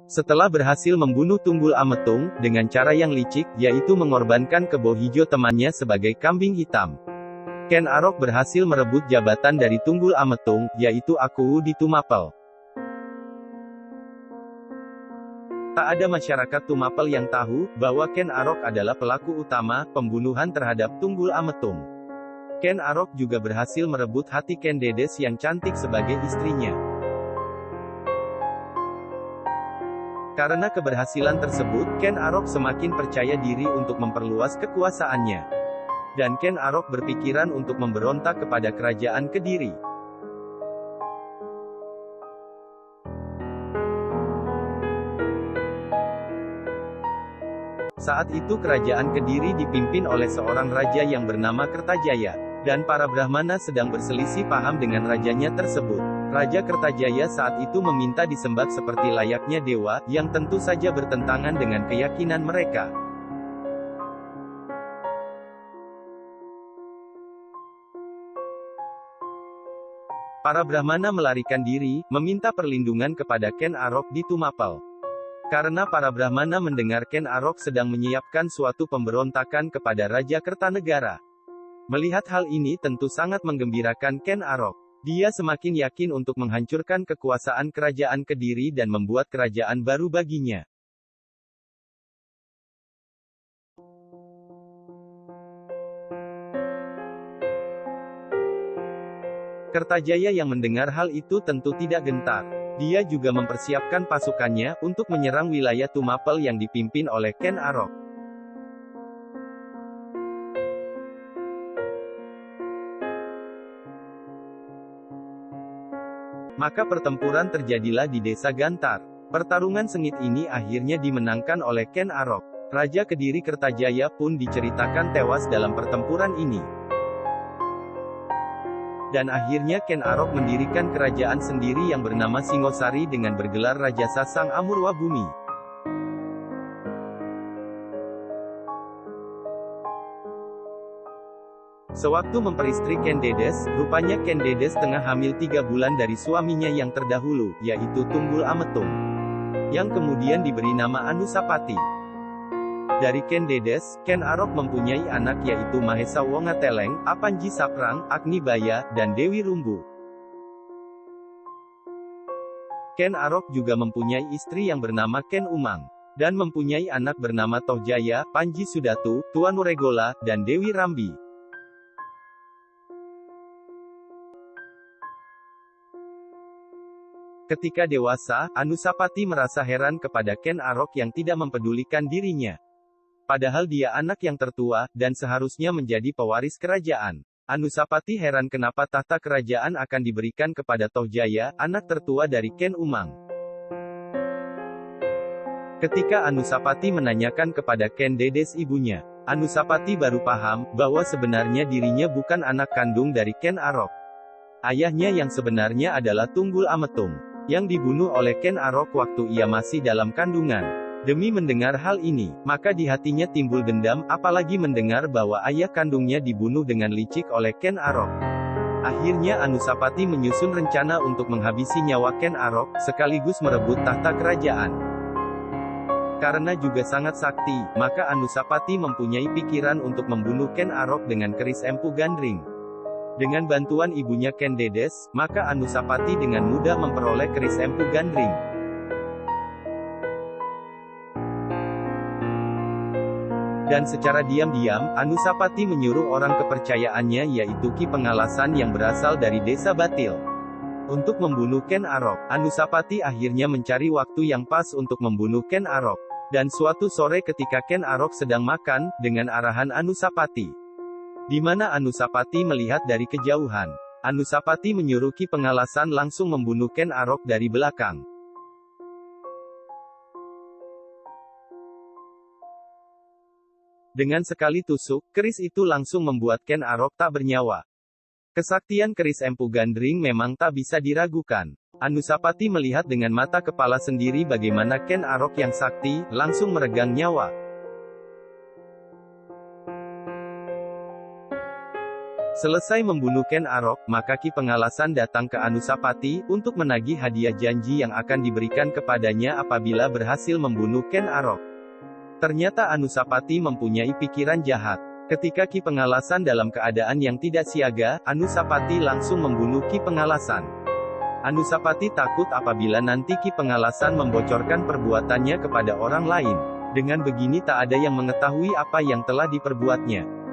Setelah berhasil membunuh Tunggul Ametung, dengan cara yang licik, yaitu mengorbankan Kebo Hijau temannya sebagai kambing hitam. Ken Arok berhasil merebut jabatan dari Tunggul Ametung, yaitu Aku di Tumapel. Tak ada masyarakat Tumapel yang tahu, bahwa Ken Arok adalah pelaku utama, pembunuhan terhadap Tunggul Ametung. Ken Arok juga berhasil merebut hati Ken Dedes yang cantik sebagai istrinya. Karena keberhasilan tersebut, Ken Arok semakin percaya diri untuk memperluas kekuasaannya. Dan Ken Arok berpikiran untuk memberontak kepada kerajaan Kediri. Saat itu kerajaan Kediri dipimpin oleh seorang raja yang bernama Kertajaya. Dan para Brahmana sedang berselisih paham dengan rajanya tersebut. Raja Kertajaya saat itu meminta disembah seperti layaknya dewa, yang tentu saja bertentangan dengan keyakinan mereka. Para Brahmana melarikan diri, meminta perlindungan kepada Ken Arok di Tumapel. Karena para Brahmana mendengar Ken Arok sedang menyiapkan suatu pemberontakan kepada Raja Kertanegara. Melihat hal ini tentu sangat menggembirakan Ken Arok. Dia semakin yakin untuk menghancurkan kekuasaan kerajaan Kediri dan membuat kerajaan baru baginya. Kertajaya yang mendengar hal itu tentu tidak gentar. Dia juga mempersiapkan pasukannya untuk menyerang wilayah Tumapel yang dipimpin oleh Ken Arok. Maka pertempuran terjadilah di desa Gantar. Pertarungan sengit ini akhirnya dimenangkan oleh Ken Arok. Raja Kediri Kertajaya pun diceritakan tewas dalam pertempuran ini. Dan akhirnya Ken Arok mendirikan kerajaan sendiri yang bernama Singosari dengan bergelar Raja Sasang Amurwa Bumi. Sewaktu memperistri Ken Dedes, rupanya Ken Dedes tengah hamil 3 bulan dari suaminya yang terdahulu, yaitu Tunggul Ametung, yang kemudian diberi nama Anusapati. Dari Ken Dedes, Ken Arok mempunyai anak yaitu Mahesa Wongateleng, Apanji Saprang, Agni Baya, dan Dewi Rumbu. Ken Arok juga mempunyai istri yang bernama Ken Umang, dan mempunyai anak bernama Tohjaya, Panji Sudatu, Tuan Nuregola, dan Dewi Rambi. Ketika dewasa, Anusapati merasa heran kepada Ken Arok yang tidak mempedulikan dirinya. Padahal dia anak yang tertua, dan seharusnya menjadi pewaris kerajaan. Anusapati heran kenapa tahta kerajaan akan diberikan kepada Tohjaya, anak tertua dari Ken Umang. Ketika Anusapati menanyakan kepada Ken Dedes ibunya, Anusapati baru paham, bahwa sebenarnya dirinya bukan anak kandung dari Ken Arok. Ayahnya yang sebenarnya adalah Tunggul Ametung, yang dibunuh oleh Ken Arok waktu ia masih dalam kandungan. Demi mendengar hal ini, maka di hatinya timbul dendam, apalagi mendengar bahwa ayah kandungnya dibunuh dengan licik oleh Ken Arok. Akhirnya Anusapati menyusun rencana untuk menghabisi nyawa Ken Arok, sekaligus merebut tahta kerajaan. Karena juga sangat sakti, maka Anusapati mempunyai pikiran untuk membunuh Ken Arok dengan keris Empu Gandring. Dengan bantuan ibunya Ken Dedes, maka Anusapati dengan mudah memperoleh keris Empu Gandring. Dan secara diam-diam, Anusapati menyuruh orang kepercayaannya yaitu Ki Pengalasan yang berasal dari desa Batil untuk membunuh Ken Arok. Anusapati akhirnya mencari waktu yang pas untuk membunuh Ken Arok. Dan suatu sore ketika Ken Arok sedang makan, dengan arahan Anusapati, di mana Anusapati melihat dari kejauhan, Anusapati menyuruh Ki Pengalasan langsung membunuh Ken Arok dari belakang. Dengan sekali tusuk, keris itu langsung membuat Ken Arok tak bernyawa. Kesaktian keris Empu Gandring memang tak bisa diragukan. Anusapati melihat dengan mata kepala sendiri bagaimana Ken Arok yang sakti, langsung meregang nyawa. Selesai membunuh Ken Arok, maka Ki Pengalasan datang ke Anusapati, untuk menagih hadiah janji yang akan diberikan kepadanya apabila berhasil membunuh Ken Arok. Ternyata Anusapati mempunyai pikiran jahat. Ketika Ki Pengalasan dalam keadaan yang tidak siaga, Anusapati langsung membunuh Ki Pengalasan. Anusapati takut apabila nanti Ki Pengalasan membocorkan perbuatannya kepada orang lain. Dengan begini tak ada yang mengetahui apa yang telah diperbuatnya.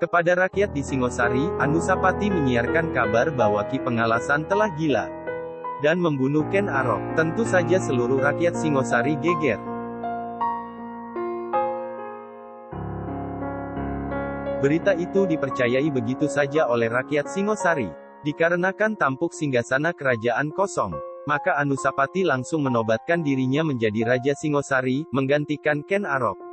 Kepada rakyat di Singosari, Anusapati menyiarkan kabar bahwa Ki Pengalasan telah gila dan membunuh Ken Arok. Tentu saja seluruh rakyat Singosari geger. Berita itu dipercayai begitu saja oleh rakyat Singosari. Dikarenakan tampuk singgasana kerajaan kosong, maka Anusapati langsung menobatkan dirinya menjadi Raja Singosari, menggantikan Ken Arok.